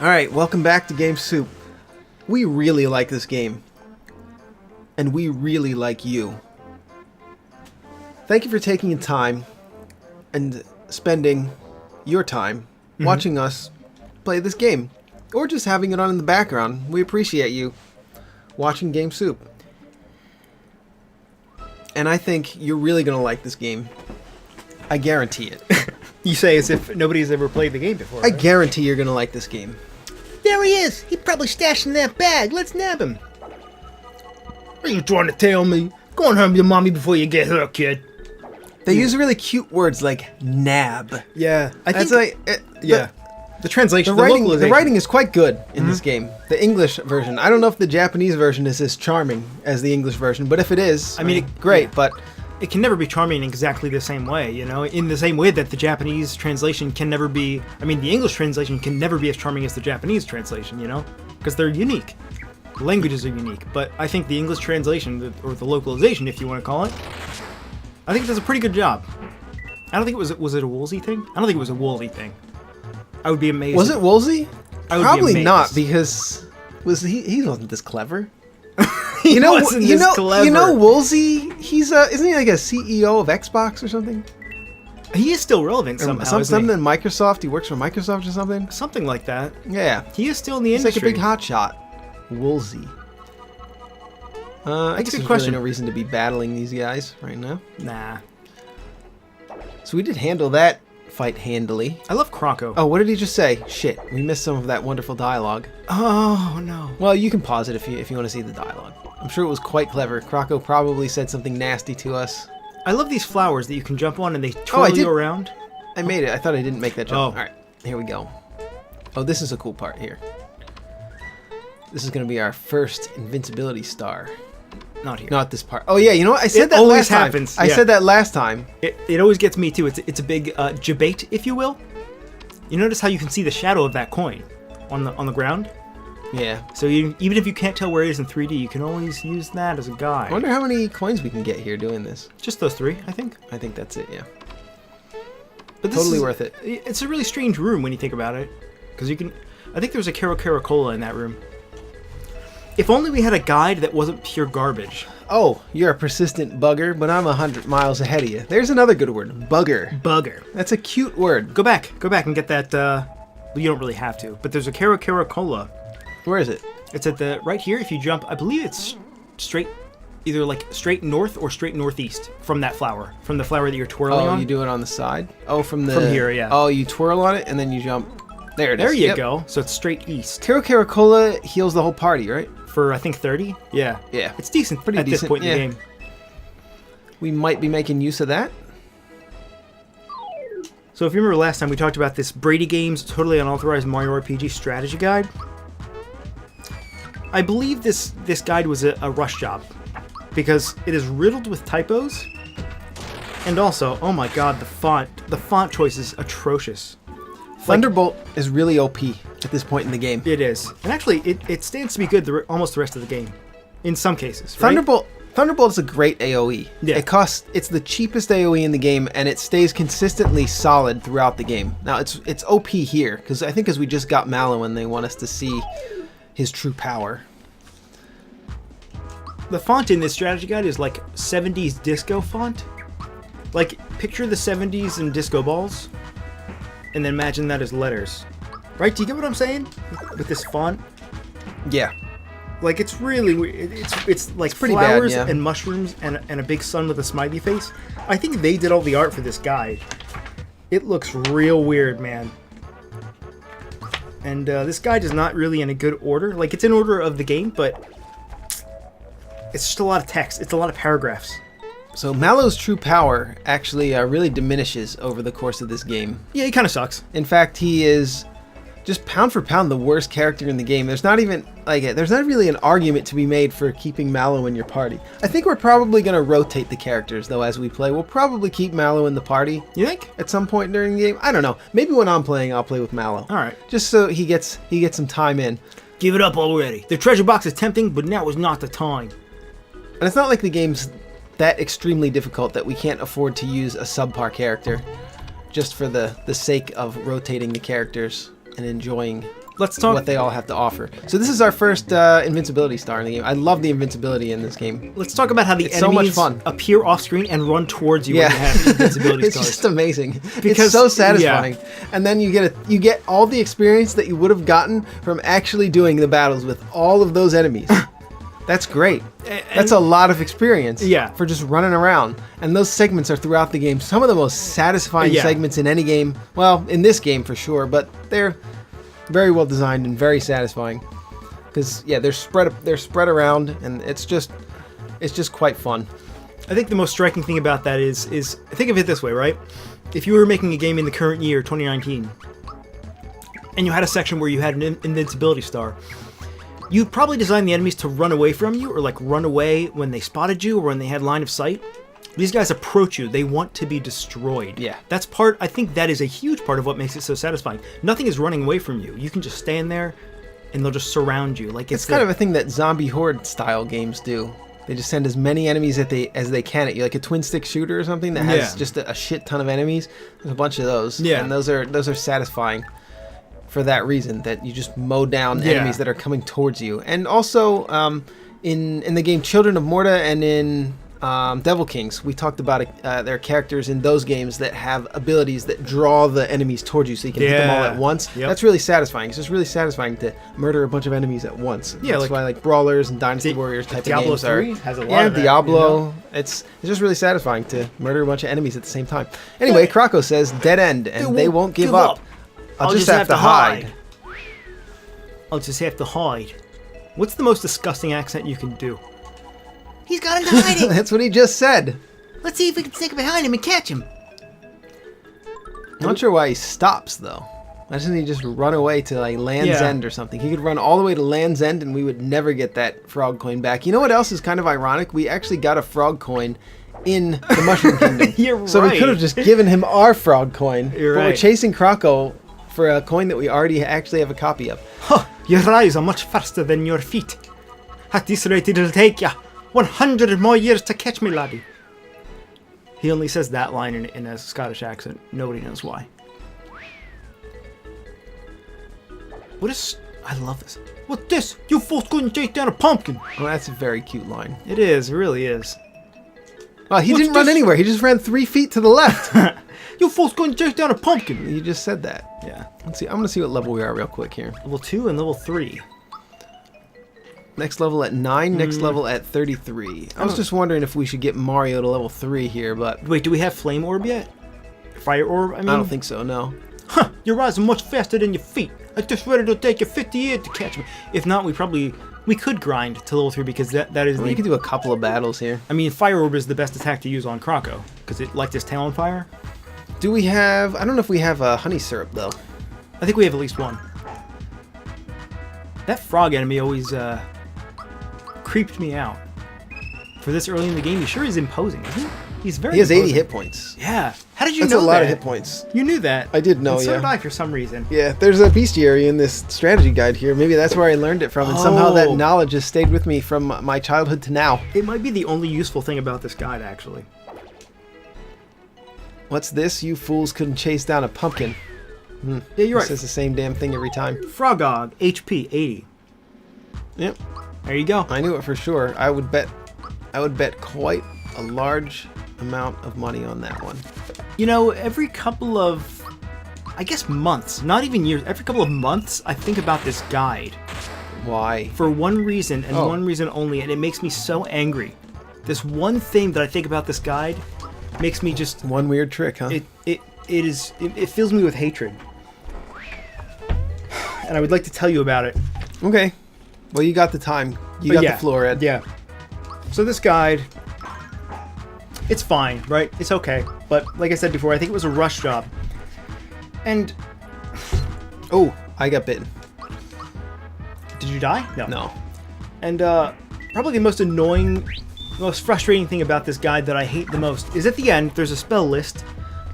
Alright, welcome back to Game Soup. We really like this game. And we really like you. Thank you for taking time and spending your time watching us play this game. Or just having it on in the background. We appreciate you watching Game Soup. And I think you're really going to like this game. I guarantee it. You say as if nobody's ever played the game before. I guarantee you're going to like this game. There he is! He probably stashed in that bag. Let's nab him. What are you trying to tell me? Go and home your mommy before you get her, kid. They use really cute words like nab. Yeah, I think. That's like, the translation, the localization. writing is quite good in this game. The English version. I don't know if the Japanese version is as charming as the English version, but if it is, I mean, great. yeah. But it can never be charming in exactly the same way, you know? In the same way that the Japanese translation can never be... I mean, the English translation can never be as charming as the Japanese translation, you know? Because they're unique. The languages are unique. But I think the English translation, or the localization, if you want to call it, I think it does a pretty good job. I don't think it was... Was it a Woolsey thing? I don't think it was a Woolsey thing. I would be amazed. Was it Woolsey? I would Probably be amazed. not, because he wasn't this clever. He wasn't this clever. You know Woolsey? He's isn't he like a CEO of Xbox or something? He is still relevant somehow. Something in Microsoft. He works for Microsoft or something. Something like that. Yeah, He is still in the he's industry. like a big hotshot. Woolsey. I guess a good there's question. really no reason to be battling these guys right now. Nah. So we did handle that fight handily. I love Croco. Oh, what did he just say? Shit, we missed some of that wonderful dialogue. Oh no. Well, you can pause it if you want to see the dialogue. I'm sure it was quite clever. Croco probably said something nasty to us. I love these flowers that you can jump on and they twirl you around. I made it. I thought I didn't make that jump. Oh. All right, here we go. Oh, this is a cool part here. This is going to be our first invincibility star. Not here. Not this part. Oh yeah, you know what? I said It that always last time. happens, I yeah. said that last time. It always gets me too. It's a big debate, if you will. You notice how you can see the shadow of that coin on the ground? Yeah. So even if you can't tell where it is in 3D, you can always use that as a I guide. wonder how many coins we can get here doing this. Just those three, I think. I think that's it, yeah. But this Totally is, worth it. It's a really strange room when you think about it. Because you can... I think there's a Caro Cola in that room. If only we had a guide that wasn't pure garbage. Oh, you're a persistent bugger, but I'm 100 miles ahead of you. There's another good word. Bugger. Bugger. That's a cute word. Go back and get that, well, you don't really have to, but there's a Caro Cola. Where is it? It's at the, right here, if you jump, I believe it's straight, either like straight north or straight northeast from that flower, from the flower that you're twirling on. Oh, you do it on the side? Oh, from here, yeah. Oh, you twirl on it and then you jump. There it is. There you Yep. go, so it's straight east. Caro Cola heals the whole party, right? For, I think, 30? Yeah. Yeah. It's decent Pretty at decent, this point in yeah. the game. We might be making use of that. So if you remember last time we talked about this Brady Games Totally Unauthorized Mario RPG strategy guide, I believe this guide was a rush job because it is riddled with typos, and also, oh my god, the font choice is atrocious. Thunderbolt is really OP at this point in the game. It is, and actually, it stands to be good almost the rest of the game, in some cases. Right? Thunderbolt is a great AoE. Yeah. It's the cheapest AoE in the game, and it stays consistently solid throughout the game. Now it's OP here because I think we just got Mallow and they want us to see his true power. The font in this strategy guide is like 70s disco font. Like, picture the 70s and disco balls, and then imagine that as letters. Right? Do you get what I'm saying? With this font? Yeah. Like, it's really weird. It's like pretty bad, flowers yeah. and mushrooms and a big sun with a smiley face. I think they did all the art for this guide. It looks real weird, man. And this guide is not really in a good order. Like, it's in order of the game, but it's just a lot of text. It's a lot of paragraphs. So Mallow's true power actually really diminishes over the course of this game. Yeah, he kind of sucks. In fact, he is just pound for pound the worst character in the game. There's not really an argument to be made for keeping Mallow in your party. I think we're probably going to rotate the characters though as we play. We'll probably keep Mallow in the party. You think? At some point during the game. I don't know. Maybe when I'm playing, I'll play with Mallow. All right. Just so he gets some time in. Give it up already. The treasure box is tempting, but now is not the time. And it's not like the game's that extremely difficult that we can't afford to use a subpar character just for the sake of rotating the characters and enjoying let's talk what they all have to offer. So this is our first invincibility star in the game. I love the invincibility in this game. Let's talk about how the It's so much enemies fun. appear off screen and run towards you Yeah, when you have invincibility it's stars. just amazing. Because- it's so satisfying. And then you get all the experience that you would have gotten from actually doing the battles with all of those enemies. That's great. That's a lot of experience. Yeah. For just running around. And those segments are throughout the game. Some of the most satisfying Yeah. segments in any game. Well, in this game for sure, but they're very well designed and very satisfying. Because yeah, they're spread around, and it's just quite fun. I think the most striking thing about that is think of it this way, right? If you were making a game in the current year, 2019, and you had a section where you had an invincibility star, you'd probably design the enemies to run away from you, or like run away when they spotted you or when they had line of sight. These guys approach you. They want to be destroyed. Yeah. I think that is a huge part of what makes it so satisfying. Nothing is running away from you. You can just stand there and they'll just surround you. Like It's kind of a thing that zombie horde style games do. They just send as many enemies as they can at you, like a twin stick shooter or something that has just a shit ton of enemies. There's a bunch of those. Yeah. And those are satisfying for that reason, that you just mow down enemies that are coming towards you. And also in the game Children of Morta and in Devil Kings, we talked about their characters in those games that have abilities that draw the enemies towards you, so you can hit them all at once. Yep. That's really satisfying. It's just really satisfying to murder a bunch of enemies at once. Yeah, That's like- why like Brawlers and Dynasty Warriors type Diablo of games are. 3 has a lot of that, Diablo. you know? It's just really satisfying to murder a bunch of enemies at the same time. Anyway, Krako says dead end, and they won't give up. I'll just have to hide. I'll just have to hide. What's the most disgusting accent you can do? He's got him to hiding. That's what he just said. Let's see if we can stick behind him and catch him. I'm not sure why he stops though. Why doesn't he just run away to like Land's End or something? He could run all the way to Land's End and we would never get that frog coin back. You know what else is kind of ironic? We actually got a frog coin in the Mushroom Kingdom. You're So right. we could have just given him our frog coin. You're but right. we're chasing Krako for a coin that we already actually have a copy of. Huh, your eyes are much faster than your feet. At this rate, it'll take ya 100 more years to catch me, laddie. He only says that line in a Scottish accent. Nobody knows why. What is... I love this. What's this? You fools couldn't chase down a pumpkin. Well, that's a very cute line. It is, it really is. Well, he What's didn't run this? anywhere. He just ran 3 feet to the left. You fools couldn't chase down a pumpkin. You just said that. Yeah. Let's see. I'm gonna see what level we are real quick here. Level 2 and level 3. Next level at 9, next level at 33. I was just wondering if we should get Mario to level 3 here, but Wait, do we have Flame Orb yet? Fire Orb, I mean? I don't think so, no. Huh, your eyes are much faster than your feet. I just ready to take you 50 years to catch me. If not, we could grind to level 3 because that is We could do a couple of battles here. I mean, Fire Orb is the best attack to use on Krako because it lights his tail on fire. Do we have... I don't know if we have honey syrup, though. I think we have at least one. That frog enemy always creeped me out. For this early in the game, he sure is imposing, isn't he? He's very He has 80 imposing. hit points. Yeah. How did you That's know a lot that? of hit points. You knew that. I did know, And so yeah. did I for some reason. Yeah, there's a bestiary in this strategy guide here. Maybe that's where I learned it from, and somehow that Oh. knowledge has stayed with me from my childhood to now. It might be the only useful thing about this guide, actually. What's this? You fools couldn't chase down a pumpkin. Yeah, you're It right. says the same damn thing every time. Frogog, HP 80. Yep, There you go. I knew it for sure. I would bet quite a large amount of money on that one. You know, every couple of, I guess months, not even years, every couple of months, I think about this guide. Why? For one reason, and Oh. one reason only, and it makes me so angry. This one thing that I think about this guide makes me just, One weird trick, huh? it fills me with hatred. And I would like to tell you about it. Okay. Well, you got the time. You But got yeah, the floor, Ed. Yeah. So this guide, it's fine, right? It's okay. But like I said before, I think it was a rush job. And Oh, I got bitten. did you die? No. And probably the most annoying, most frustrating thing about this guide that I hate the most is at the end, there's a spell list.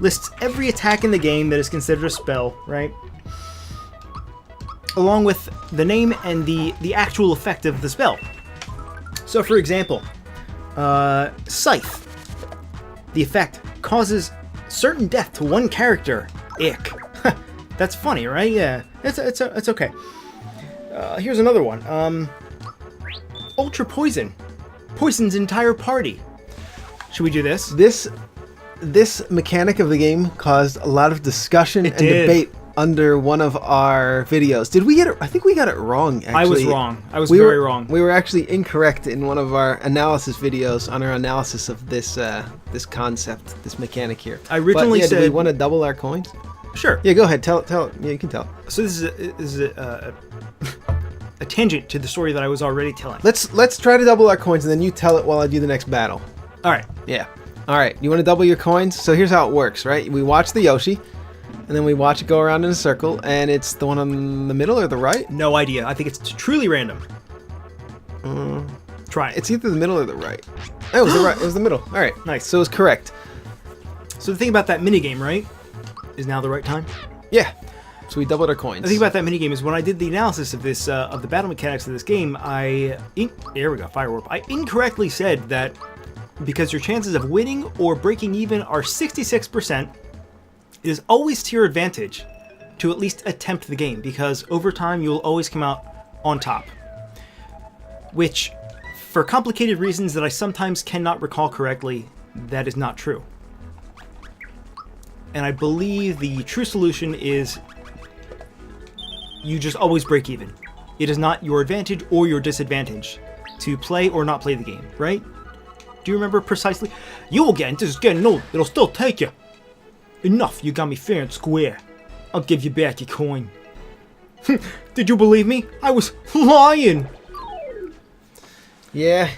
Lists every attack in the game that is considered a spell, right? Along with the name and the actual effect of the spell. So for example, Scythe. The effect causes certain death to one character. Ick. That's funny, right? Yeah, it's okay. Here's another one. Ultra Poison. Poison's entire party. Should we do this? This mechanic of the game caused a lot of discussion and debate under one of our videos. Did we get it? I think we got it wrong, actually. I was wrong. I was very wrong. We were actually incorrect in one of our analysis videos on our analysis of this this concept, this mechanic here. I originally said... Do we want to double our coins? Sure. Yeah, go ahead. Tell it. Yeah, you can tell. So this is a tangent to the story that I was already telling. Let's try to double our coins, and then you tell it while I do the next battle. All right. Yeah. All right. You want to double your coins? So here's how it works, right? We watch the Yoshi, and then we watch it go around in a circle, and it's the one on the middle or the right? No idea. I think it's truly random. Try it. It's either the middle or the right. Oh, it was the right. It was the middle. All right. Nice. So it was correct. So the thing about that minigame, right, is now the right time? Yeah. So we doubled our coins. The thing about that minigame is when I did the analysis of this, of the battle mechanics of this game, there we go, Fire Warp. I incorrectly said that because your chances of winning or breaking even are 66%, it is always to your advantage to at least attempt the game, because over time you will always come out on top. Which, for complicated reasons that I sometimes cannot recall correctly, that is not true. And I believe the true solution is you just always break even. It is not your advantage or your disadvantage to play or not play the game, right? Do you remember precisely? You again, this is getting old. It'll still take you. Enough, you got me fair and square. I'll give you back your coin. Did you believe me? I was lying. Yeah.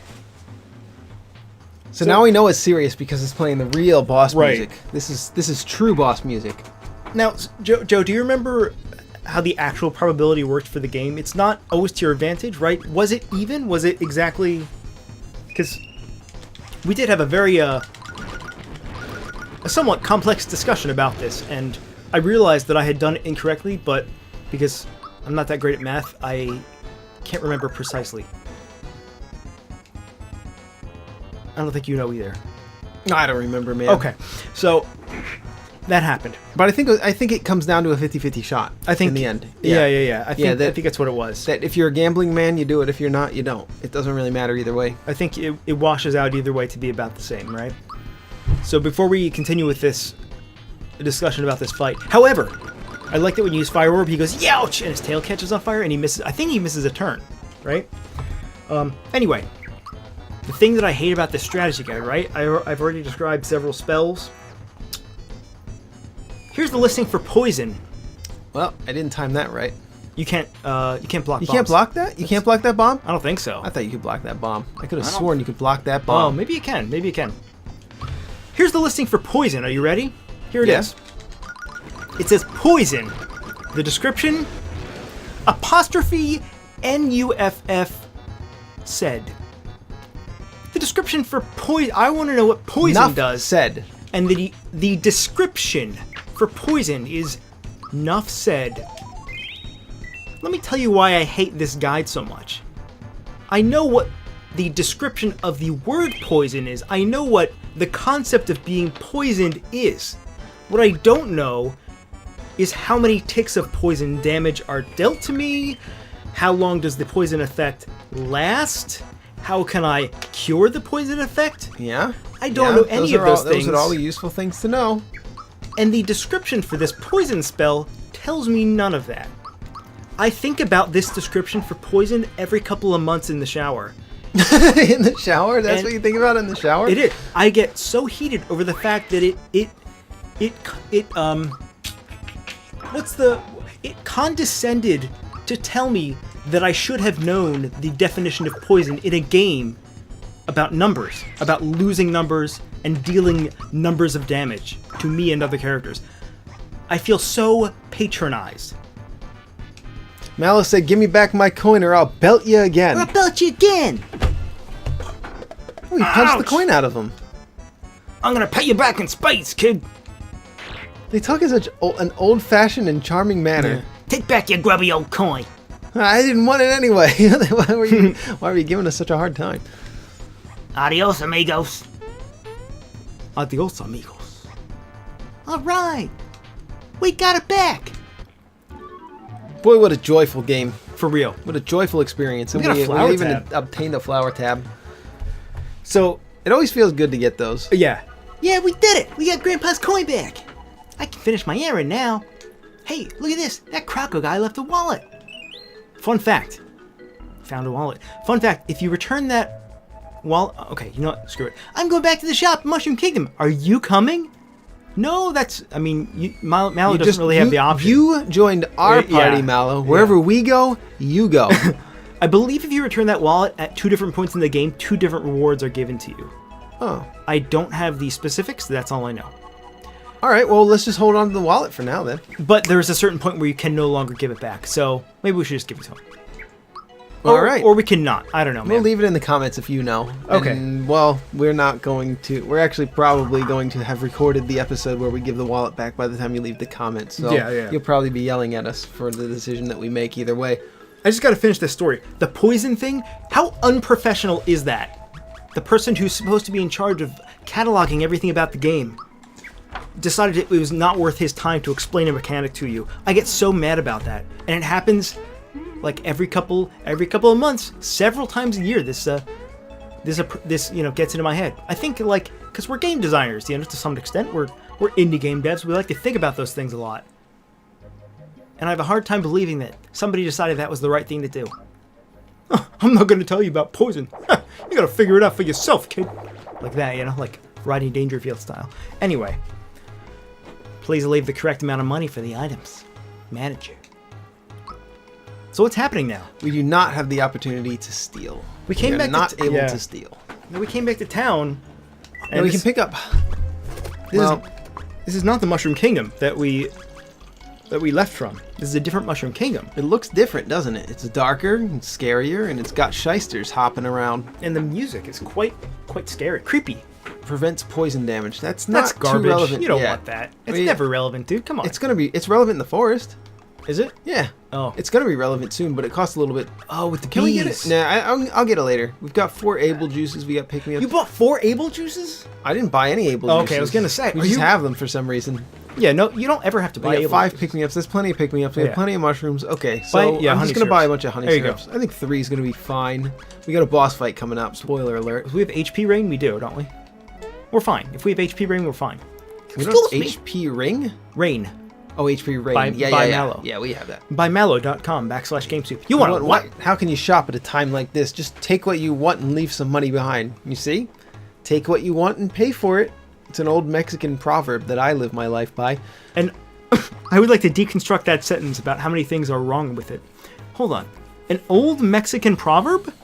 So now we know it's serious because it's playing the real boss music. This is true boss music. Now, Joe, do you remember how the actual probability worked for the game? It's not always to your advantage, right? Was it even? Was it exactly? Because we did have a very a somewhat complex discussion about this, and I realized that I had done it incorrectly, but because I'm not that great at math, I can't remember precisely. I don't think you know either. I don't remember, man. Okay, so that happened. But I think it comes down to a 50-50 shot. I think in the end. Yeah. I think that's what it was. That if you're a gambling man, you do it. If you're not, you don't. It doesn't really matter either way. I think it washes out either way to be about the same, right? So before we continue with this discussion about this fight, however, I like that when you use Fire Orb, he goes, "Youch!" and his tail catches on fire, and he misses. I think he misses a turn, right? Anyway, the thing that I hate about this strategy guide, right? I've already described several spells. Here's the listing for poison. Well, I didn't time that right. You can't block. You bombs. can't block that? You can't block that bomb? I don't think so. I thought you could block that bomb. I could have sworn you could block that bomb. Oh, maybe you can. Maybe you can. Here's the listing for poison. Are you ready? Here it is. It says poison. The description: apostrophe NUFF said. The description for poison. I want to know what poison does. Said. And the description for poison is nuff said. Let me tell you why I hate this guide so much. I know what the description of the word poison is. I know what the concept of being poisoned is. What I don't know is how many ticks of poison damage are dealt to me. How long does the poison effect last? How can I cure the poison effect? Yeah. I don't know any of those things. Those are all the useful things to know. And the description for this poison spell tells me none of that. I think about this description for poison every couple of months in the shower. In the shower? That's what you think about in the shower? It is. I get so heated over the fact that it condescended to tell me that I should have known the definition of poison in a game about numbers, about losing numbers and dealing numbers of damage to me and other characters. I feel so patronized. Malice said, "Give me back my coin or I'll belt you again." I'll belt you again! Oh, he punched the coin out of him. I'm gonna pay you back in spades, kid! They talk in such an old-fashioned and charming manner. Yeah. Take back your grubby old coin. I didn't want it anyway. Why were you giving us such a hard time? Adios, amigos. Adios, amigos. Alright. We got it back. Boy, what a joyful game. For real. What a joyful experience. And We got a flower even tab. obtained a flower tab. So, It always feels good to get those. yeah. Yeah, we did it! We got Grandpa's coin back! I can finish my errand now. Hey, look at this! That Croco guy left a wallet! Fun fact. Found a wallet. Fun fact, if you return that wallet... Okay, you know what? Screw it. I'm going back to the shop, Mushroom Kingdom. Are you coming? No, that's... I mean, Mallow doesn't really have the option. You joined our Yeah. party, Mallow. Wherever we go, you go. I believe if you return that wallet at 2 different points in the game, 2 different rewards are given to you. Oh. I don't have the specifics, that's all I know. All right, well, let's just hold on to the wallet for now, then. But there's a certain point where you can no longer give it back, so maybe we should just give it to him. All right. Or we cannot. I don't know, man. We'll leave it in the comments if you know. Okay. And, well, we're not going to... We're actually probably going to have recorded the episode where we give the wallet back by the time you leave the comments. So Yeah. you'll probably be yelling at us for the decision that we make either way. I just gotta finish this story. The poison thing, how unprofessional is that? The person who's supposed to be in charge of cataloging everything about the game decided it was not worth his time to explain a mechanic to you. I get so mad about that. And it happens like every couple of months, several times a year. This gets into my head. I think like, cause we're game designers, to some extent. We're indie game devs. We like to think about those things a lot. And I have a hard time believing that somebody decided that was the right thing to do. I'm not going to tell you about poison. You got to figure it out for yourself, kid. Like that, like Rodney Dangerfield style. Anyway, please leave the correct amount of money for the items. Manager. So what's happening now? We do not have the opportunity to steal. We came are back to not able yeah. to steal. Now we came back to town. And we can pick up... This is not the Mushroom Kingdom that we left from. This is a different Mushroom Kingdom. It looks different, doesn't it? It's darker, and scarier, and it's got shysters hopping around. And the music is quite scary. Creepy. Prevents poison damage. That's not garbage. too relevant. You don't yet. want that. It's never relevant, dude. Come on. It's relevant in the forest. Is it? Yeah. Oh. It's gonna be relevant soon, but it costs a little bit. Oh, with the Can we get bees. it? Nah, I'll get it later. We've got 4 Able juices. We got pick-me-ups. You bought 4 Able juices? I didn't buy any Able juices. Okay, I was gonna say, We are just you- have them for some reason. Yeah, no, you don't ever have to buy We got Able 5 juices. pick-me-ups. There's plenty of pick-me-ups. We have Yeah. plenty of mushrooms. Okay, so I'm honey just gonna buy a syrups. bunch of honey There you go. syrups. I think 3 is gonna be fine. We got a boss fight coming up. Spoiler alert. If we have HP rain, we do, don't we? We're fine. If we have HP rain, we're fine. We don't have HP ring? Rain. Oh, HP rain. By yeah. Mallow. Yeah, we have that. By mallow.com/GameSoup. You want what? How can you shop at a time like this? Just take what you want and leave some money behind. You see? Take what you want and pay for it. It's an old Mexican proverb that I live my life by. And I would like to deconstruct that sentence about how many things are wrong with it. Hold on. An old Mexican proverb?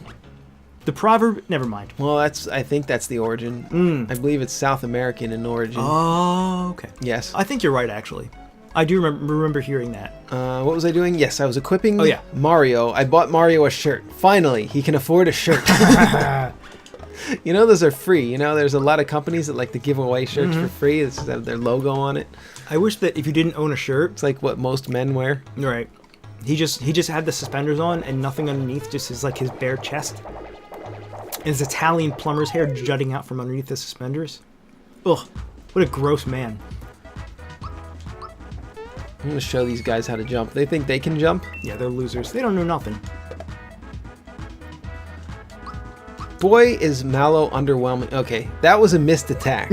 The proverb... Never mind. Well, I think that's the origin. I believe it's South American in origin. Oh, okay. Yes. I think you're right, actually. I do remember hearing that. What was I doing? Yes, I was equipping Oh, yeah. Mario. I bought Mario a shirt. Finally, he can afford a shirt. Those are free. There's a lot of companies that like to give away shirts for free. It's have their logo on it. I wish that if you didn't own a shirt... It's like what most men wear. Right. He just had the suspenders on and nothing underneath, just his bare chest. And his Italian plumber's hair jutting out from underneath the suspenders. Ugh, what a gross man. I'm going to show these guys how to jump. They think they can jump? Yeah, they're losers. They don't know nothing. Boy, is Mallow underwhelming. Okay, that was a missed attack.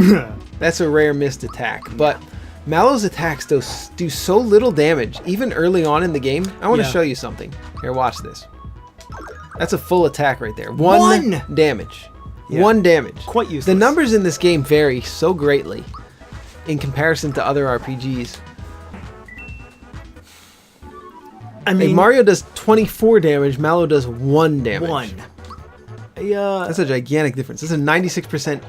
That's a rare missed attack. But Mallow's attacks do so little damage, even early on in the game. I want to show you something. Here, watch this. That's a full attack right there. One damage. Yeah. 1 damage. Quite useless. The numbers in this game vary so greatly in comparison to other RPGs. I mean, Mario does 24 damage, Mallow does 1 damage. 1. That's a gigantic difference. That's a 96%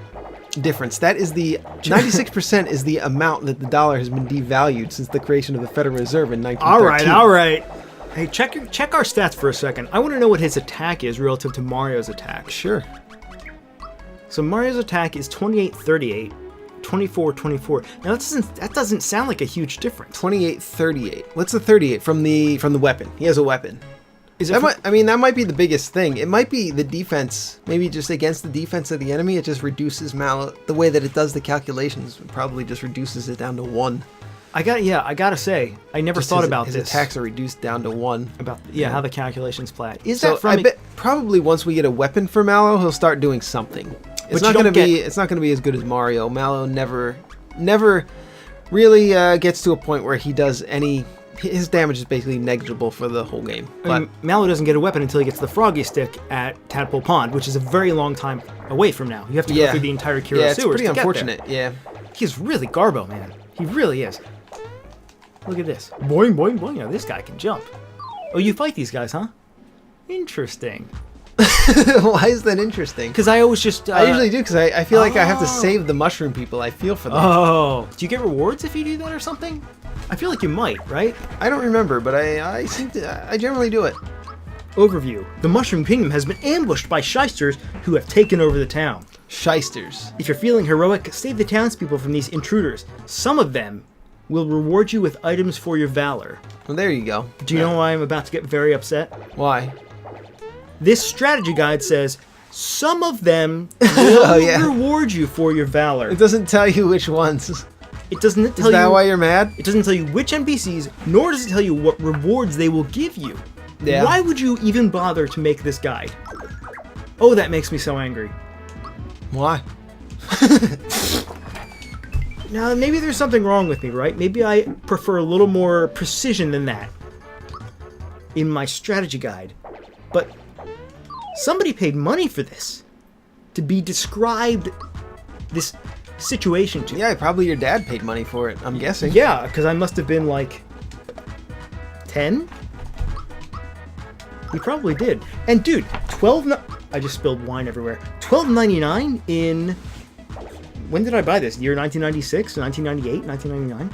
difference. That is the 96% is the amount that the dollar has been devalued since the creation of the Federal Reserve in 1913. All right. Hey, check our stats for a second. I want to know what his attack is relative to Mario's attack. Sure. So Mario's attack is 28-38, 24-24. Now that doesn't sound like a huge difference. 28-38. What's the 38 from the weapon? He has a weapon. Is it? That might be the biggest thing. It might be the defense. Maybe just against the defense of the enemy, it just reduces Mallow. The way that it does the calculations, it probably just reduces it down to 1. I gotta say, I never Just thought his, about his this. attacks are reduced down to 1. About how the calculations play. Is So that from? I bet probably once we get a weapon for Mallow, he'll start doing something. It's you not don't gonna be. It's not gonna be as good as Mario. Mallow never really gets to a point where he does any. His damage is basically negligible for the whole game. But Mallow doesn't get a weapon until he gets the Froggy Stick at Tadpole Pond, which is a very long time away from now. You have to go through the entire Kira yeah, it's sewers pretty to get unfortunate. there. Yeah. He's really Garbo, man. He really is. Look at this. Boing, boing, boing. Now this guy can jump. Oh, you fight these guys, huh? Interesting. Why is that interesting? Because I always just... I usually do, because I feel like I have to save the mushroom people. I feel for them. Oh. Do you get rewards if you do that or something? I feel like you might, right? I don't remember, but I generally do it. Overview. The Mushroom Kingdom has been ambushed by shysters who have taken over the town. Shysters. If you're feeling heroic, save the townspeople from these intruders. Some of them will reward you with items for your valor. Well, there you go. Do you know why I'm about to get very upset? Why? This strategy guide says some of them will reward you for your valor. It doesn't tell you which ones. It doesn't tell you. Is that why you're mad? It doesn't tell you which NPCs, nor does it tell you what rewards they will give you. Yeah. Why would you even bother to make this guide? Oh, that makes me so angry. Why? Now, maybe there's something wrong with me, right? Maybe I prefer a little more precision than that in my strategy guide. But somebody paid money for this to be described this situation to. Yeah, probably your dad paid money for it, I'm guessing. Yeah, because I must have been like 10? We probably did. And dude, I just spilled wine everywhere. $12.99 in... When did I buy this? Year 1996, 1998, 1999?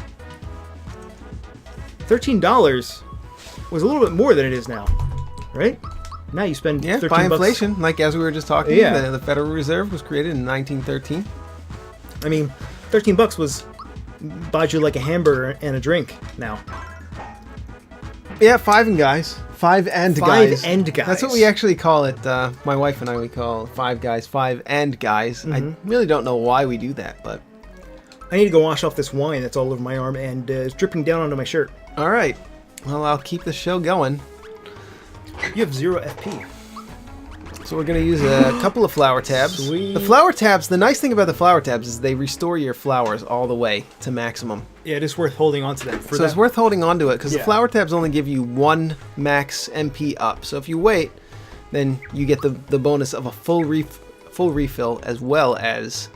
$13 was a little bit more than it is now, right? Now you spend $13 by bucks. inflation, like as we were just talking, Yeah. the Federal Reserve was created in 1913. I mean, $13 buys you like a hamburger and a drink now. Yeah, Five and Guys. Five and Five and Guys. That's what we actually call it. My wife and I, we call Five Guys Five and Guys. I really don't know why we do that, but... I need to go wash off this wine that's all over my arm and it's dripping down onto my shirt. All right. Well, I'll keep the show going. You have 0 FP. So we're going to use a couple of flower tabs. Sweet. The flower tabs, the nice thing about the flower tabs is they restore your flowers all the way to maximum. Yeah, it is worth holding on to them. So it's worth holding on to it because the Yeah. flower tabs only give you 1 max MP up. So if you wait, then you get the bonus of a full refill as well as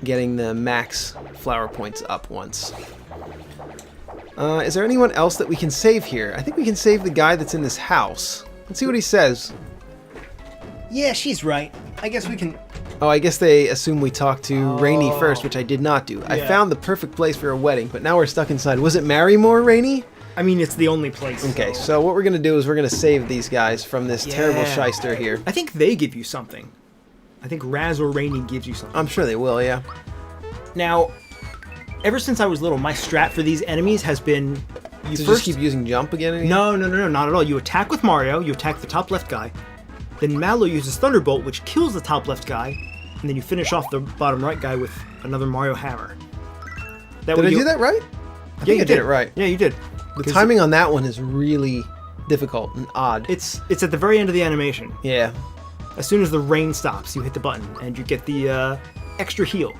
getting the max flower points up once. Is there anyone else that we can save here? I think we can save the guy that's in this house. Let's see what he says. Yeah, she's right. I guess we can... Oh, I guess they assume we talked to Rainy first, which I did not do. I Yeah. found the perfect place for a wedding, but now we're stuck inside. Was it Marrymore, Rainy? I mean, it's the only place. Okay, so what we're going to do is we're going to save these guys from this terrible shyster here. I think they give you something. I think Raz or Rainy gives you something. I'm sure they will, yeah. Now, ever since I was little, my strat for these enemies has been... You To first just keep using jump again and again? No, not at all. You attack with Mario, you attack the top left guy, then Mallow uses Thunderbolt, which kills the top left guy, and then you finish off the bottom right guy with another Mario Hammer. Did I do that right? I think I did it right. Yeah, you did. The timing on that one is really difficult and odd. It's at the very end of the animation. Yeah. As soon as the rain stops, you hit the button, and you get the extra heal.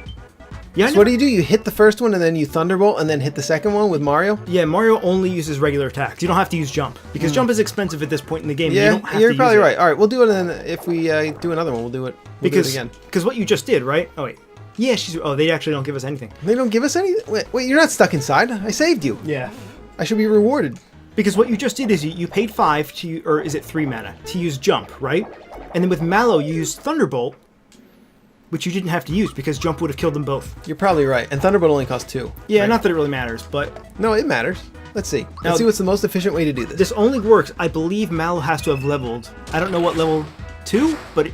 Yeah, So what do? You hit the first one, and then you Thunderbolt, and then hit the second one with Mario? Yeah, Mario only uses regular attacks. You don't have to use jump, because jump is expensive at this point in the game. Yeah, you don't have you're to probably use right. All right, we'll do it, and then if we do another one, we'll do it again. Because what you just did, right? Oh, wait. Yeah, they actually don't give us anything. They don't give us any... Wait, you're not stuck inside. I saved you. Yeah. I should be rewarded. Because what you just did is you paid 5 to, or is it 3 mana, to use jump, right? And then with Mallow, you used Thunderbolt, which you didn't have to use because jump would have killed them both. You're probably right. And Thunderbolt only costs 2. Yeah, right? not that it really matters, but... No, it matters. Let's see. Now, Let's see what's the most efficient way to do this. This only works, I believe Mallow has to have leveled, I don't know what level 2, but...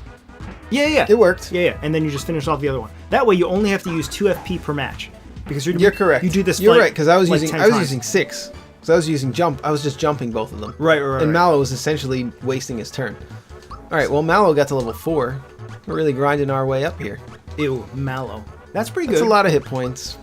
Yeah. It worked. Yeah, and then you just finish off the other one. That way you only have to use 2 FP per match. Because You're correct. You do this You're like, right, because I was like using 10 times. 6. Because I was using jump. I was just jumping both of them. Right. And Mallow was essentially wasting his turn. Alright, well Mallow got to level 4. We're really grinding our way up here. Ew, Mallow. That's pretty good. That's a lot of hit points.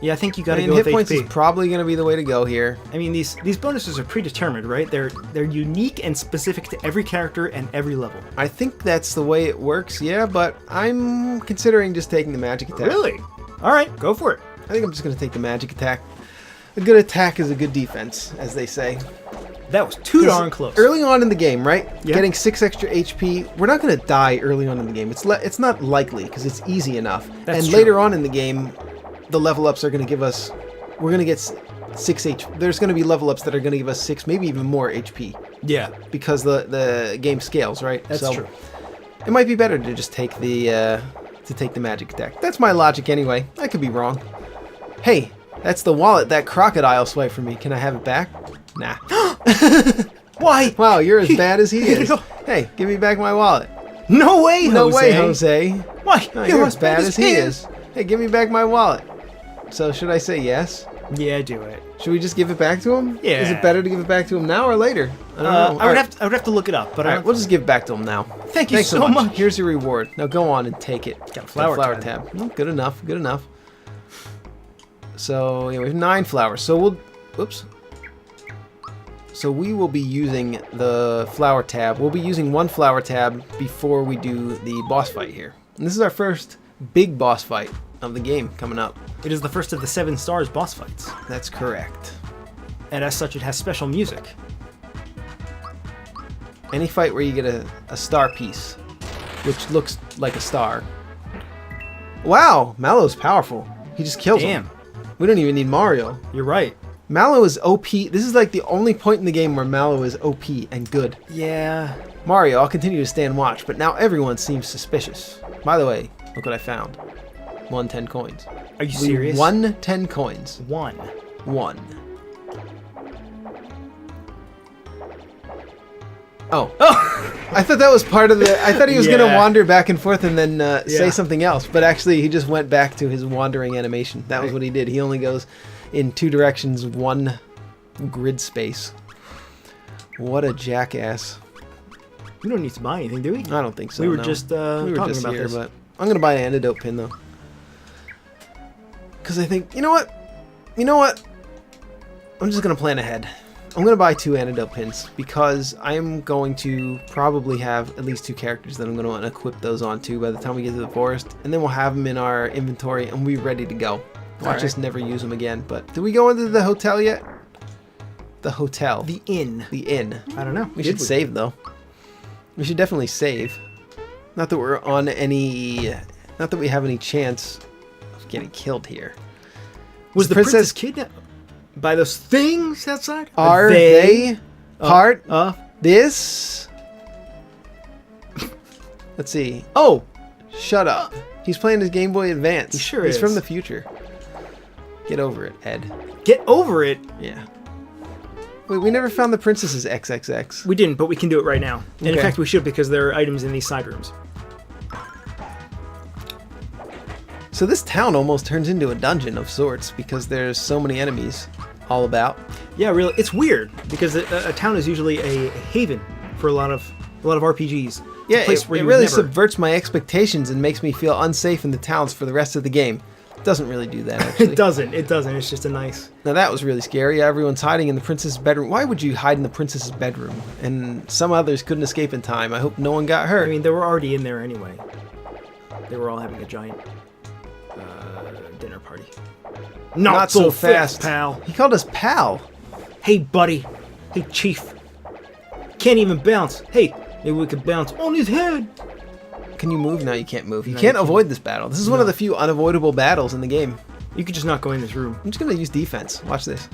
Yeah, I think you I gotta mean, go hit with points is HP. probably going to be the way to go here. I mean, these bonuses are predetermined, right? They're unique and specific to every character and every level. I think that's the way it works, yeah, but I'm considering just taking the magic attack. Really? All right, go for it. I think I'm just going to take the magic attack. A good attack is a good defense, as they say. That was too darn close. Early on in the game, right? Yeah. Getting 6 extra HP, we're not going to die early on in the game. It's not likely, because it's easy enough. That's and true. later on in the game, the level ups are going to give us... We're going to get 6 HP. There's going to be level ups that are going to give us 6, maybe even more HP. Yeah, Because the game scales, right? that's true. It might be better to just take the magic attack. That's my logic anyway. I could be wrong. Hey, that's the wallet that crocodile swiped from me. Can I have it back? Nah. Why? Wow, you're as bad as he is. Hey, give me back my wallet. No way, Jose. No way, Jose. Why? No, you're as bad as he is. Hey, give me back my wallet. So should I say yes? Yeah, do it. Should we just give it back to him? Yeah. Is it better to give it back to him now or later? I don't know. I would have to look it up, but All right, we'll just give it back to him now. Thank you Thanks so much. Here's your reward. Now go on and take it. Got a flower tab. Oh, good enough. Good enough. So yeah, we have 9 flowers. So we'll. Whoops. So we will be using the flower tab. We'll be using 1 flower tab before we do the boss fight here. And this is our first big boss fight of the game coming up. It is the first of the 7 stars boss fights, That's correct. and as such, it has special music. Any fight where you get a star piece, which looks like a star. Wow, Mallow's powerful. He just kills him. Damn, We don't even need Mario. you're right. Mallow is OP. This is like the only point in the game where Mallow is OP and good. Yeah. Mario, I'll continue to stand watch, but now everyone seems suspicious. By the way, look what I found. 1 10 coins. Are you serious? 1 10 coins. 1. 1. Oh. I thought that was part of the... I thought he was going to Yeah. wander back and forth and then say Yeah. something else. But actually, he just went back to his wandering animation. That was Right. what he did. He only goes in 2 directions, 1 grid space. What a jackass. We don't need to buy anything, do we? I don't think so, We were no. just We were talking just about here, this. but I'm going to buy an antidote pin, though. Because I think... You know what? You know what? I'm just going to plan ahead. I'm going to buy 2 antidote pins because I'm going to probably have at least 2 characters that I'm going to want to equip those onto by the time we get to the forest. And then we'll have them in our inventory and we'll be ready to go. Watch Alright. us never use them again. But did we go into the hotel yet? The hotel. The inn. The inn. I don't know. We Did should save, though. We should definitely save. Not that we're on any... Not that we have any chance of getting killed here. Was the princess kidnapped by those things outside? Are they part of this? Let's see. Oh! Shut up. He's playing his Game Boy Advance. He sure He's is. from the future. Get over it, Ed. Get over it. Yeah. Wait, we never found the princess's XXX. We didn't, but we can do it right now. And in Okay. fact, we should because there are items in these side rooms. So this town almost turns into a dungeon of sorts because there's so many enemies all about. Yeah, really, it's weird because a town is usually a haven for a lot of RPGs. It's Yeah, a place it where you really would never... subverts my expectations and makes me feel unsafe in the towns for the rest of the game. It doesn't really do that, actually. It doesn't. It doesn't. It's just a nice. Now that was really scary. Everyone's hiding in the princess's bedroom. Why would you hide in the princess's bedroom? And some others couldn't escape in time. I hope no one got hurt. I mean, they were already in there anyway. They were all having a giant dinner party. Not so fast, pal. He called us pal. Hey, buddy. Hey, chief. Can't even bounce. Hey, maybe we could bounce on his head. Can you move? No, you can't move. You No, can't you can't. avoid this battle. This is one of the few unavoidable battles in the game. You could just not go in this room. I'm just going to use defense. Watch this.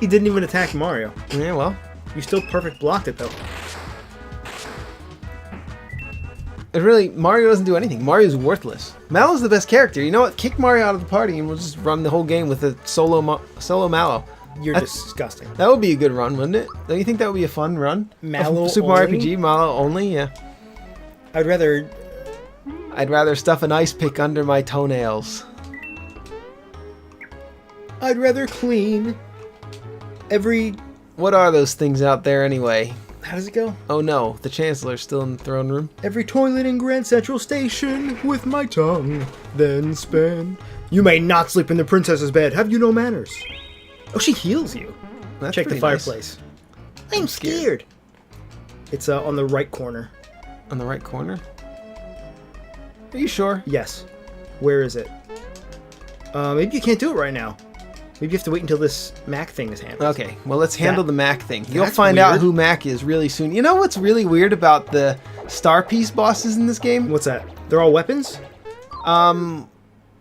He didn't even attack Mario. Yeah, well. You still perfect blocked it, though. It really, Mario doesn't do anything. Mario's worthless. Mallow's the best character. You know what? Kick Mario out of the party and we'll just run the whole game with a solo Mallow. You're That's- disgusting. That would be a good run, wouldn't it? Don't you think that would be a fun run? Mallow Super Mario only? RPG, Mallow only, yeah. I'd rather... I'd rather stuff an ice pick under my toenails. I'd rather clean every... What are those things out there anyway? How does it go? Oh no, the Chancellor's still in the throne room. Every toilet in Grand Central Station with my tongue, then spin. You may not sleep in the princess's bed. Have you no manners? Oh, she heals you. That's Check the pretty fireplace. Nice. I'm scared. It's on the right corner. On the right corner? Are you sure? Yes. Where is it? Maybe you can't do it right now. Maybe you have to wait until this Mac thing is handled. Okay, well, let's handle the Mac thing. You'll That's find out weird. who Mac is really soon. You know what's really weird about the Star Piece bosses in this game? What's that? They're all weapons?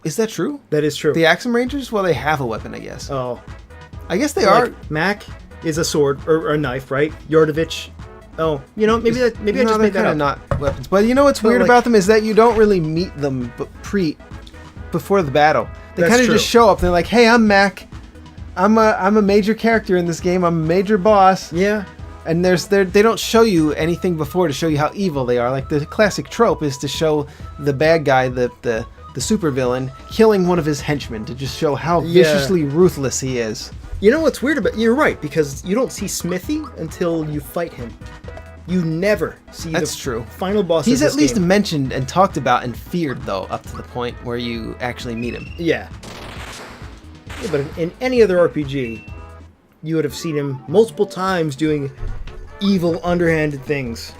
Is that true? That is true. The Axum Rangers? Well, they have a weapon, I guess. Oh. I guess they are. Like, Mac is a sword, or a knife, right? Yordovich. Oh, you know, maybe I just made that they're up. not weapons. But you know what's weird like- about them is that you don't really meet them before the battle. They That's kind of true. just show up. They're like, "Hey, I'm Mac. I'm a major character in this game. I'm a major boss." Yeah. And they don't show you anything before to show you how evil they are. Like the classic trope is to show the bad guy, the supervillain, killing one of his henchmen to just show how Yeah. viciously ruthless he is. You know what's weird about... You're right, because you don't see Smithy until you fight him. You never see That's the true. final boss He's of at this least game. mentioned and talked about and feared, though, up to the point where you actually meet him. Yeah. Yeah, but in any other RPG, you would have seen him multiple times doing evil, underhanded things.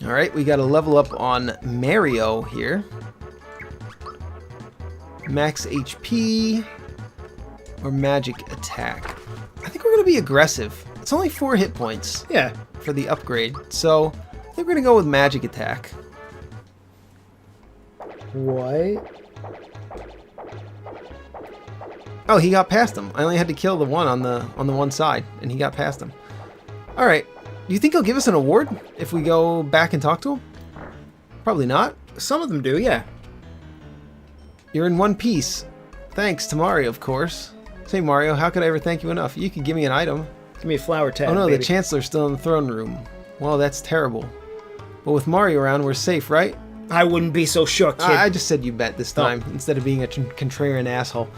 All right, we got to level up on Mario here. Max HP or magic attack. I think we're going to be aggressive. It's only 4 hit points Yeah. for the upgrade, so I think we're going to go with magic attack. What? Oh, he got past him. I only had to kill the one on the one side, and he got past him. All right. Do you think he'll give us an award if we go back and talk to him? Probably not. Some of them do, yeah. You're in one piece. Thanks to Mario, of course. Say, Mario, how could I ever thank you enough? You could give me an item. Give me a flower tab, Oh no, baby. the Chancellor's still in the throne room. Well, that's terrible. But with Mario around, we're safe, right? I wouldn't be so sure, kid. I just said you bet this time, instead of being a contrarian asshole.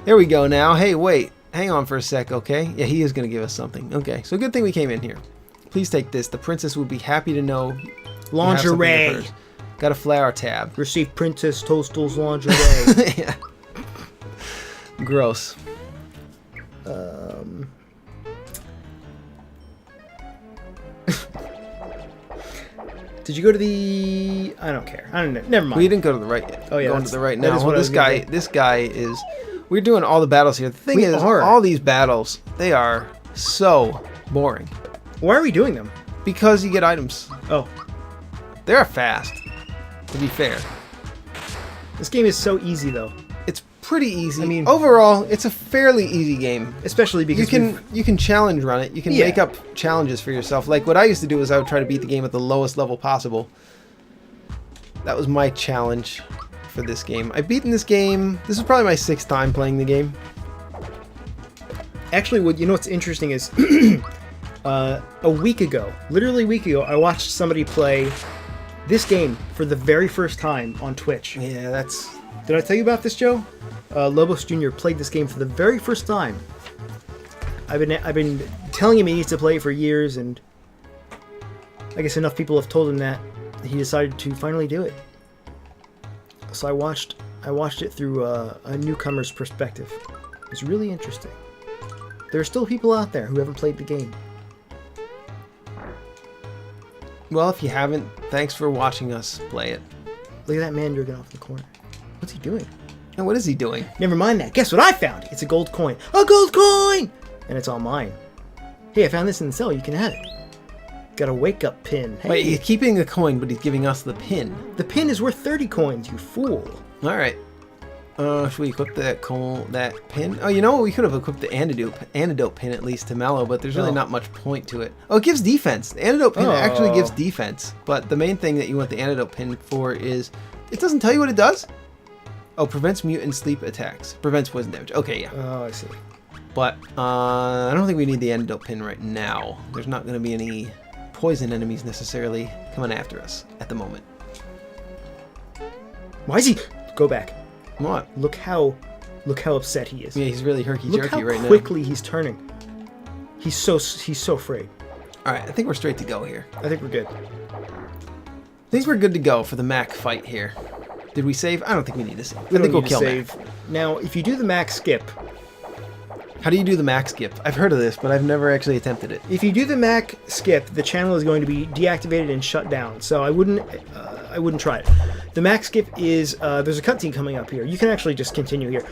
There we go now. Hey, wait. Hang on for a sec, okay? Yeah, he is going to give us something. Okay, so good thing we came in here. Please take this. The princess would be happy to know you have something of Lingerie. hers. Got a flower tab. Receive Princess Toadstool's lingerie. Yeah. Gross. Did you go to the... I don't care. I don't know. Never mind. We didn't go to the right yet. Oh, yeah, Going that's- to the right that now. is what Well, I was gonna do. this guy is... We're doing all the battles here. The thing We is, are. all these battles, they are so boring. Why are we doing them? Because you get items. Oh. They're fast, to be fair. This game is so easy, though. It's pretty easy. I mean- overall, it's a fairly easy game. Especially because You can challenge run it. You can Yeah. make up challenges for yourself. Like what I used to do is I would try to beat the game at the lowest level possible. That was my challenge for this game. I've beaten this game. This is probably my 6th time playing the game. Actually, what's interesting is a week ago, literally a week ago, I watched somebody play this game for the very first time on Twitch. Yeah, that's... Did I tell you about this, Joe? Lobos Jr. played this game for the very first time. I've been telling him he needs to play it for years, and I guess enough people have told him that he decided to finally do it. So I watched it through a newcomer's perspective. It's really interesting. There are still people out there who haven't played the game. Well, if you haven't, thanks for watching us play it. Look at that man jerking off in the corner. What's he doing? And what is he doing? Never mind that. Guess what I found? It's a gold coin. A gold coin! And it's all mine. Hey, I found this in the cell. You can have it. Got a wake-up pin. Hey, Wait, he's keeping the coin, but he's giving us the pin. the pin is worth 30 coins, you fool. All right. Should we equip that pin? Oh, you know what? We could have equipped the antidote pin at least to Mallow, but there's really Oh. not much point to it. Oh, it gives defense. The antidote pin actually gives Oh. defense, but the main thing that you want the antidote pin for is it doesn't tell you what it does. Oh, prevents mutant sleep attacks. Prevents poison damage. Okay, yeah. Oh, I see. But I don't think we need the antidote pin right now. There's not going to be any poison enemies necessarily coming after us at the moment. Why is he... Go back. What? Look how upset he is. Yeah, he's really herky Look jerky how right now. quickly he's turning. He's so afraid. All right, I think we're straight to go here. I think we're good. I think we're good to go for the Mac fight here. Did we save? I don't think we need to save. We I don't think we'll need to kill save. Mac. Now, if you do the Mac skip, How do you do the Mac skip? I've heard of this, but I've never actually attempted it. if you do the Mac skip, the channel is going to be deactivated and shut down. So I wouldn't try it. The Mac skip is there's a cutscene coming up here. You can actually just continue here.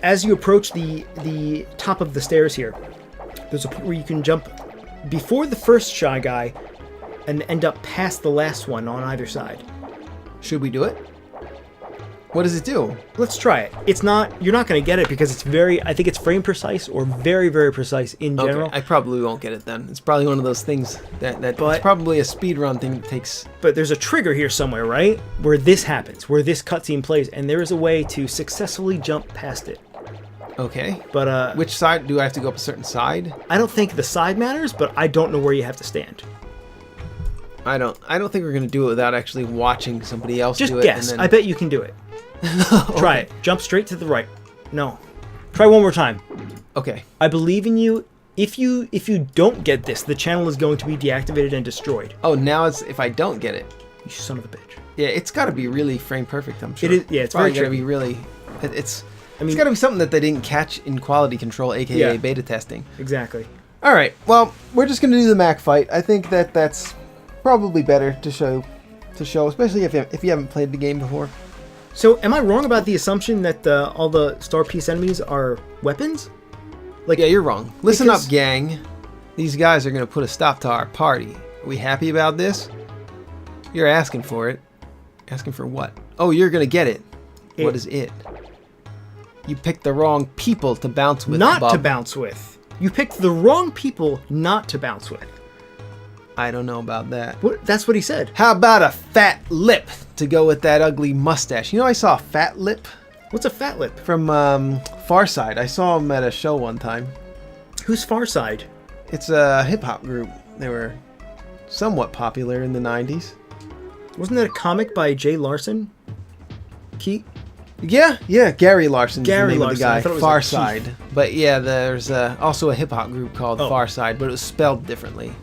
As you approach the top of the stairs here, there's a point where you can jump before the first Shy Guy and end up past the last one on either side. Should we do it? What does it do? Let's try it. It's not, you're not going to get it because it's very, I think it's frame precise or very, very precise in general. Okay, I probably won't get it then. It's probably one of those things that it's probably a speedrun thing that takes... But there's a trigger here somewhere, right? Where this happens, where this cutscene plays, and there is a way to successfully jump past it. Okay. But which side? Do I have to go up a certain side? I don't think the side matters, but I don't know where you have to stand. I don't think we're going to do it without actually watching somebody else Just do it. guess. And then... I bet you can do it. Okay. Try it. Jump straight to the right. No. Try one more time. Okay. I believe in you. If you don't get this, the channel is going to be deactivated and destroyed. Oh, now it's if I don't get it. You son of a bitch. Yeah, it's got to be really frame perfect, I'm sure. It is, yeah, it's very got to tricky. be really... It's mean- got to be something that they didn't catch in quality control, aka Yeah. beta testing. Exactly. All right, well, we're just going to do the Mac fight. I think that's probably better to show, especially if you haven't played the game before. So, am I wrong about the assumption that all the Star Piece enemies are weapons? Yeah, you're wrong. Listen Because- up, gang. These guys are going to put a stop to our party. Are we happy about this? You're asking for it. Asking for what? Oh, you're going to get it. What is it? You picked the wrong people to bounce with, Not Bob. to bounce with. You picked the wrong people not to bounce with. I don't know about that. That's what he said. How about a fat lip to go with that ugly mustache? You know, I saw a fat lip What's a fat lip? from Farside. I saw him at a show one time. Who's Farside? It's a hip-hop group. They were somewhat popular in the 90s. Wasn't that a comic by Jay Larson? Keith? Yeah, Gary Larson's Gary the name Larson. of I the thought guy. it was Farside. like But yeah, there's also a hip-hop group called Oh. Farside, but it was spelled differently.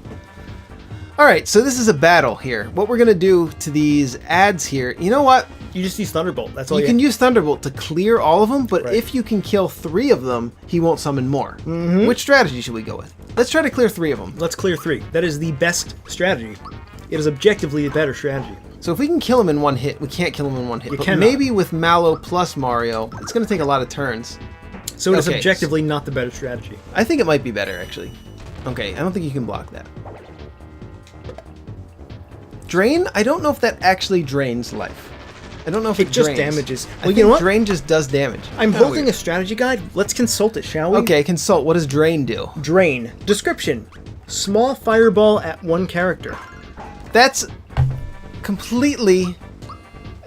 Alright, so this is a battle here. What we're going to do to these ads here, you know what? You just use Thunderbolt. That's all You can use Thunderbolt to clear all of them, but Right. if you can kill 3 of them, he won't summon more. Which strategy should we go with? Let's try to clear 3 of them. Let's clear 3. That is the best strategy. It is objectively the better strategy. So if we can kill him in one hit, we can't kill him in one hit. You But cannot. maybe with Mallow plus Mario, it's going to take a lot of turns. So it is Okay. objectively not the better strategy. I think it might be better, actually. Okay, I don't think you can block that. Drain? I don't know if that actually drains life. I don't know if it just drains. damages. I Well, think you know what? drain just does damage. I'm Kinda holding weird. a strategy guide. Let's consult it, shall we? Okay, consult. What does drain do? Drain. Description. Small fireball at one character. That's completely...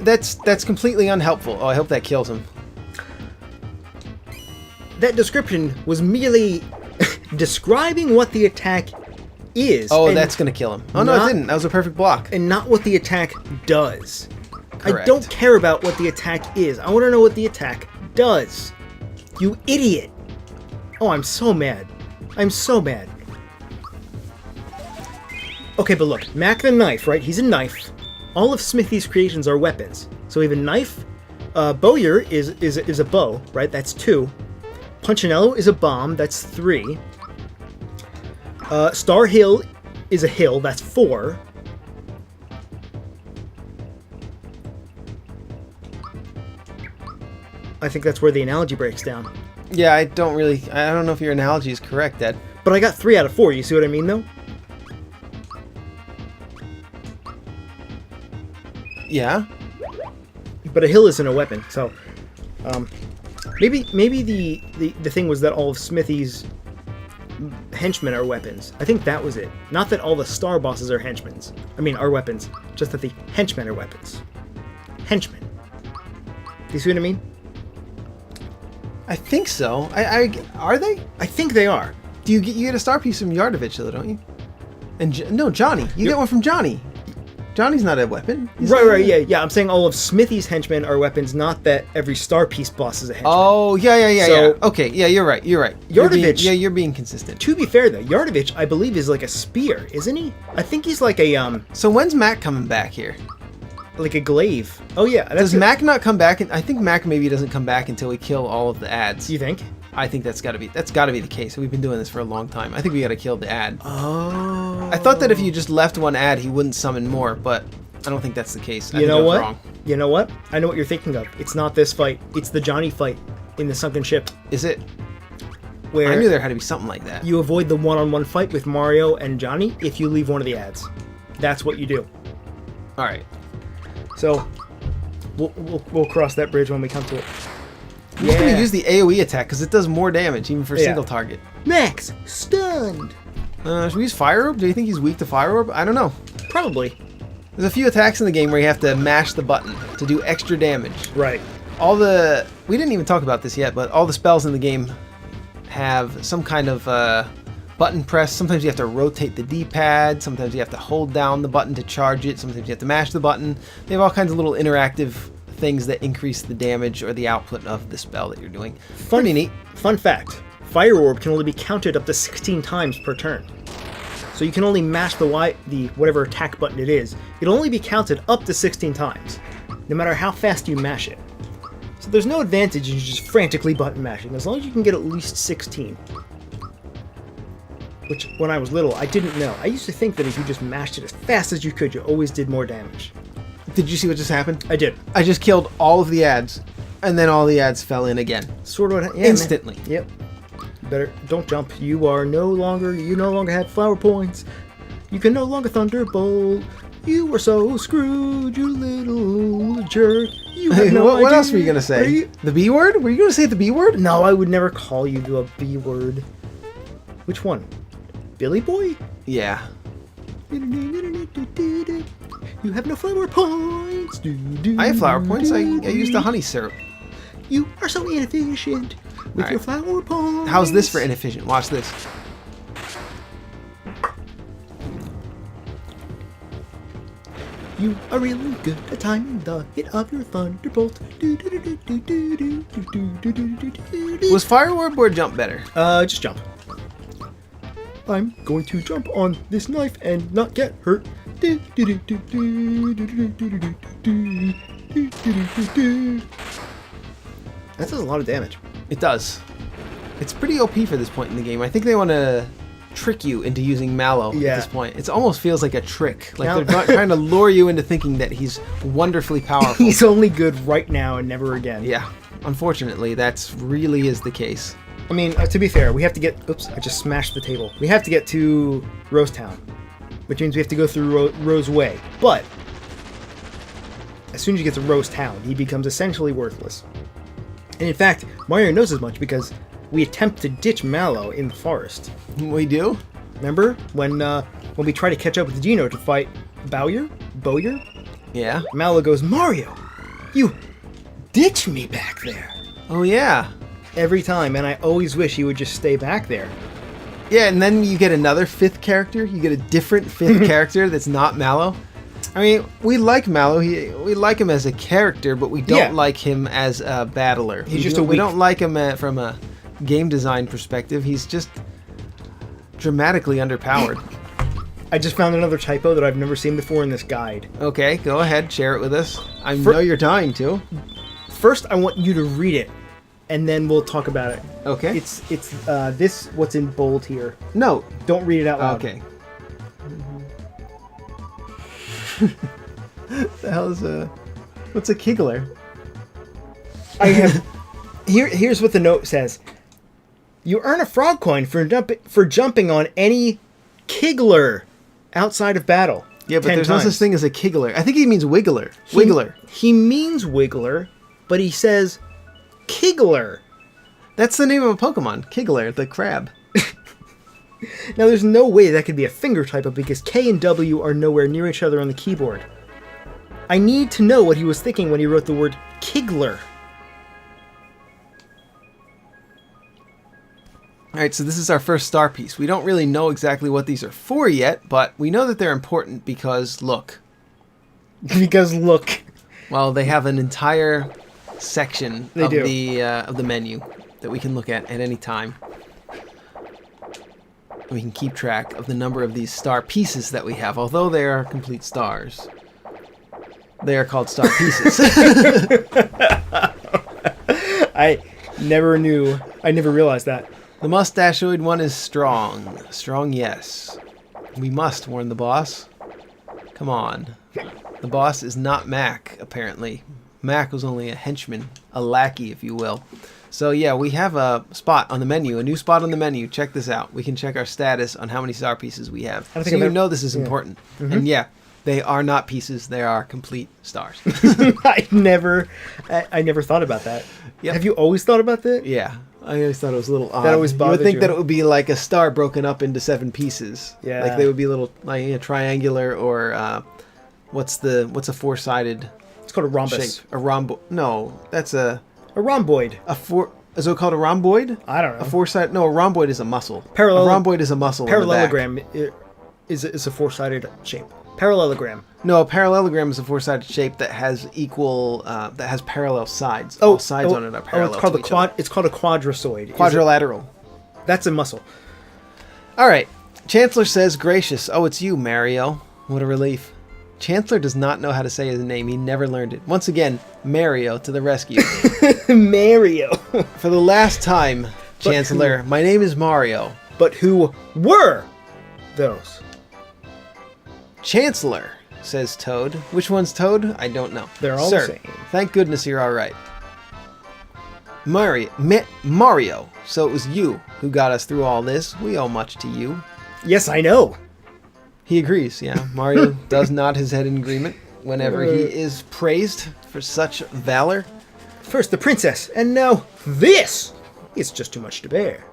That's completely unhelpful. Oh, I hope that kills him. That description was merely describing what the attack is. Oh, and- that's going to kill him. Oh, no, it not- didn't. That was a perfect block. and not what the attack does. I Correct. don't care about what the attack is. I want to know what the attack does. You idiot. Oh, I'm so mad. I'm so mad. Okay, but look. Mac the Knife, right? He's a knife. All of Smithy's creations are weapons. So we have a knife. Bowyer is a bow, right? That's 2. Punchinello is a bomb. That's 3. Star Hill is a hill. That's 4. I think that's where the analogy breaks down. Yeah, I don't know if your analogy is correct, Ed. But I got 3 out of 4. You see what I mean, though? Yeah? But a hill isn't a weapon, so maybe the thing was that all of Smithy's henchmen are weapons. I think that was it. Not that all the star bosses are henchmen. I mean, are weapons. Just that the henchmen are weapons. Henchmen. Do you see what I mean? I think so. Are they? I think they are. You get a star piece from Yardovich, though, don't you? And no, Johnny. You get one from Johnny. Johnny's not a weapon. Right, yeah. I'm saying all of Smithy's henchmen are weapons, not that every Star Piece boss is a henchman. Oh, yeah. So- Okay, yeah, you're right. Yardovich- You're being consistent. To be fair, though, Yardovich, I believe, is like a spear, isn't he? I think he's like a, So when's Mac coming back here? like a glaive. Oh, yeah. Does Mac not come back? I think Mac maybe doesn't come back until we kill all of the ads. You think? I think that's got to be the case. We've been doing this for a long time. I think we got to kill the ad. Oh. I thought that if you just left one ad, he wouldn't summon more, but I don't think that's the case. I You think know I was what? Wrong. You know what? I know what you're thinking of. It's not this fight. It's the Johnny fight in the sunken ship, Is it? where I knew there had to be something like that. you avoid the one-on-one fight with Mario and Johnny if you leave one of the ads. That's what you do. All right. So we'll cross that bridge when we come to it. I'm just going to use the AoE attack because it does more damage even for a Yeah. single target. Max stunned. Should we use Fire Orb? Do you think he's weak to Fire Orb? I don't know. Probably. There's a few attacks in the game where you have to mash the button to do extra damage. Right. We didn't even talk about this yet, but all the spells in the game have some kind of button press. Sometimes you have to rotate the D-pad. Sometimes you have to hold down the button to charge it. Sometimes you have to mash the button. They have all kinds of little interactive things that increase the damage or the output of the spell that you're doing. Pretty neat. Fun fact. Fire Orb can only be counted up to 16 times per turn. So you can only mash the whatever attack button it is. It'll only be counted up to 16 times, no matter how fast you mash it. So there's no advantage in just frantically button mashing, as long as you can get at least 16. Which, when I was little, I didn't know. I used to think that if you just mashed it as fast as you could, you always did more damage. Did you see what just happened? I did. I just killed all of the ads, and then all the ads fell in again. Sort of. Yeah, Instantly. Man. Yep. Better don't jump. You no longer have flower points. You can no longer thunderbolt. You were so screwed, you little jerk. You have no What idea. else were you gonna say? The B word? Were you gonna say the B word? No, I would never call you to a B word. Which one? Billy Boy? Yeah. You have no flower points. I have flower points. I used the honey syrup. You are so inefficient with All your right. flower points. How's this for inefficient? Watch this. You are really good at timing the hit of your thunderbolt. Was Fire Orb or Jump better? Just jump. I'm going to jump on this knife and not get hurt. That does a lot of damage. It does. It's pretty OP for this point in the game. I think they want to trick you into using Mallow Yeah. at this point. It almost feels like a trick. Like Now- they're not trying to lure you into thinking that he's wonderfully powerful. He's only good right now and never again. Yeah. Unfortunately, that's really is the case. I mean, to be fair, we have to get... Oops, I just smashed the table. We have to get to Rose Town, which means we have to go through Rose Way. But as soon as you get to Rose Town, he becomes essentially worthless. And in fact, Mario knows as much because we attempt to ditch Mallow in the forest. We do? Remember when we try to catch up with Gino to fight Bowyer? Yeah. Mallow goes, Mario, you ditch me back there. Oh, yeah. Every time, and I always wish he would just stay back there. Yeah, and then you get another fifth character. You get a different fifth character that's not Mallow. I mean, we like Mallow. We like him as a character, but we don't Yeah. like him as a battler. He's just a we weak- don't like him from a game design perspective. He's just dramatically underpowered. I just found another typo that I've never seen before in this guide. Okay, go ahead, share it with us. I know you're dying to. First, I want you to read it, and then we'll talk about it. Okay. It's this what's in bold here. No. Don't read it out loud. Okay. The hell is what's a Kegler? I have here's what the note says. You earn a frog coin for jumping on any Kegler outside of battle. Yeah, but 10 there's no times. such thing as a Kegler. I think he means Wiggler. Wiggler. He means Wiggler, but he says Kegler. That's the name of a Pokemon. Kegler, the crab. Now, there's no way that could be a finger typo because K and W are nowhere near each other on the keyboard. I need to know what he was thinking when he wrote the word Kegler. Alright, so this is our first star piece. We don't really know exactly what these are for yet, but we know that they're important because, look. Because look. Well, they have an entire section They of do. the menu that we can look at any time. We can keep track of the number of these star pieces that we have, although they are complete stars. They are called star pieces. I never realized that. The mustachioid one is strong. Strong, yes. We must warn the boss. Come on. The boss is not Mac, apparently. Mac was only a henchman, a lackey, if you will. So yeah, we have a spot on the menu, a new spot on the menu. Check this out. We can check our status on how many star pieces we have. I So think you I've know this is yeah. important. And yeah, they are not pieces. They are complete stars. I never thought about that. Yep. Have you always thought about that? Yeah. I always thought it was a little odd. That always You would bothered think you. that it would be like a star broken up into 7 pieces. Yeah. Like they would be little, like a triangular or what's a four-sided It's called a rhombus. shape? A rhombo? No, that's a rhomboid. four. Is it called a rhomboid? I don't know. A four-sided? No, a rhomboid is a muscle. Parallel- A rhomboid is a muscle. in the back. Parallelogram is a four-sided shape. Parallelogram. No, a parallelogram is a four-sided shape that has equal, that has parallel sides. All sides on it are parallel. it's called to each other. It's called a quadrisoid. Quadrilateral. That's a muscle. All right. Chancellor says, gracious. Oh, it's you, Mario. What a relief. Chancellor does not know how to say his name. He never learned it. Once again, Mario to the rescue. Mario. For the last time, Chancellor, my name is Mario. But who were those? Chancellor, says Toad. Which one's Toad? I don't know. They're all Sir, the same. Thank goodness you're all right. Mario. So it was you who got us through all this. We owe much to you. Yes, I know. He agrees, yeah. Mario does nod his head in agreement whenever he is praised for such valor. First the princess, and now this. It's just too much to bear.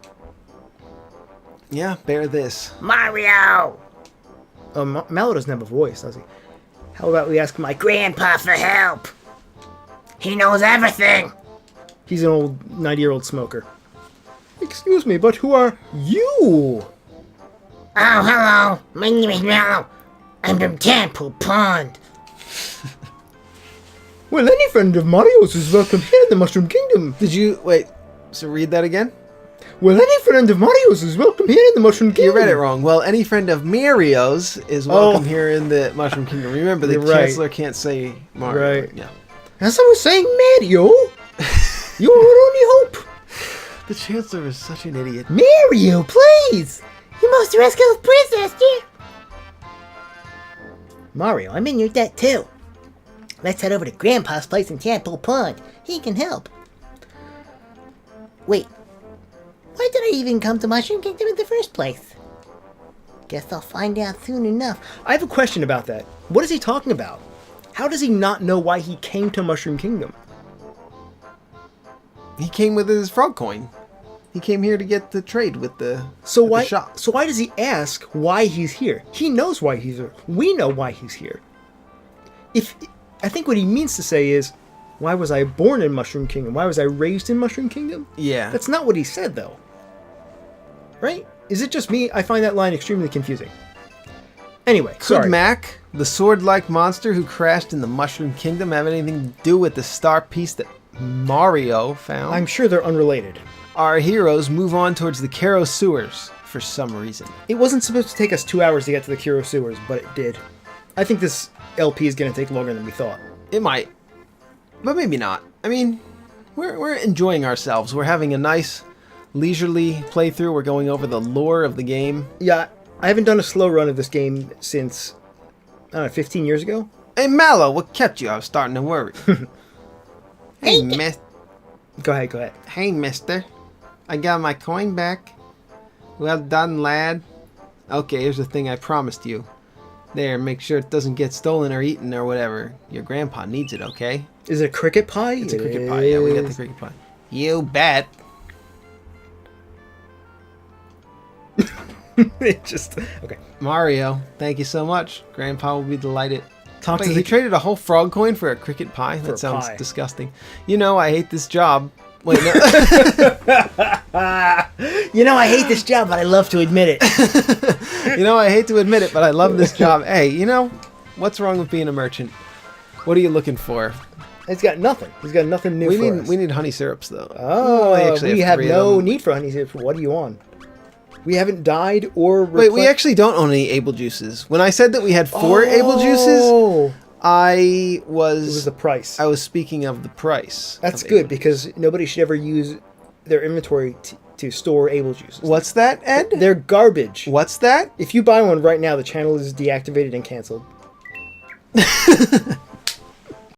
Yeah, bear this. Mario! Mallow doesn't have a voice, does he? How about we ask Mike? Grandpa for help! He knows everything! He's an old 90-year-old smoker. Excuse me, but who are you? Oh, hello! My name is Mallow. I'm from Tadpole Pond. Well, any friend of Mario's is welcome here in the Mushroom Kingdom. Did you... Wait, so read that again? Well, any friend of Mario's is welcome here in the Mushroom Kingdom. You read it wrong. Well, any friend of Mario's is welcome here in the Mushroom Kingdom. Remember, the You're right. Chancellor can't say Mario. Right. Yeah. As I was saying, Mario, you're our only hope. The Chancellor is such an idiot. Mario, please. You must rescue the princess, dear. Mario, I'm in your debt, too. Let's head over to Grandpa's place in Tadpole Pond. He can help. Wait. Why did I even come to Mushroom Kingdom in the first place? Guess I'll find out soon enough. I have a question about that. What is he talking about? How does he not know why he came to Mushroom Kingdom? He came with his frog coin. He came here to get the trade with the shop. So why does he ask why he's here? He knows why he's here. We know why he's here. I think what he means to say is, why was I born in Mushroom Kingdom? Why was I raised in Mushroom Kingdom? Yeah. That's not what he said, though. Right? Is it just me? I find that line extremely confusing. Anyway, Could sorry. Mac, the sword-like monster who crashed in the Mushroom Kingdom, have anything to do with the star piece that Mario found? I'm sure they're unrelated. Our heroes move on towards the Kero sewers for some reason. It wasn't supposed to take us 2 hours to get to the Kiro sewers, but it did. I think this LP is going to take longer than we thought. It might, but maybe not. I mean, we're enjoying ourselves. We're having a nice, leisurely playthrough. We're going over the lore of the game. Yeah, I haven't done a slow run of this game since, I don't know, 15 years ago? Hey, Mallow, what kept you? I was starting to worry. Hey, Go ahead. Hey, mister. I got my coin back. Well done, lad. Okay, here's the thing I promised you. There, make sure it doesn't get stolen or eaten or whatever. Your grandpa needs it, okay? Is it a cricket pie? It's a cricket pie. Yeah, we got the cricket pie. You bet. It just... Okay. Mario, thank you so much. Grandpa will be delighted. Talk Wait, to he the... traded a whole frog coin for a cricket pie? For a That sounds pie. disgusting. You know, I hate this job. Wait, no. You know, I hate this job, but I love to admit it. You know, I hate to admit it, but I love this job. Hey, you know, what's wrong with being a merchant? What are you looking for? He's got nothing. He's got nothing new for us. We need honey syrups though. Oh, I actually we have three of no them. need for honey syrup. What are you on? We haven't died or Wait, we actually don't own any able juices. When I said that we had 4 able juices, Oh, I it was the was price. I was speaking of the price. That's of good able- because nobody should ever use their inventory to store able juices. What's that, Ed? They're garbage. What's that? If you buy one right now, the channel is deactivated and canceled.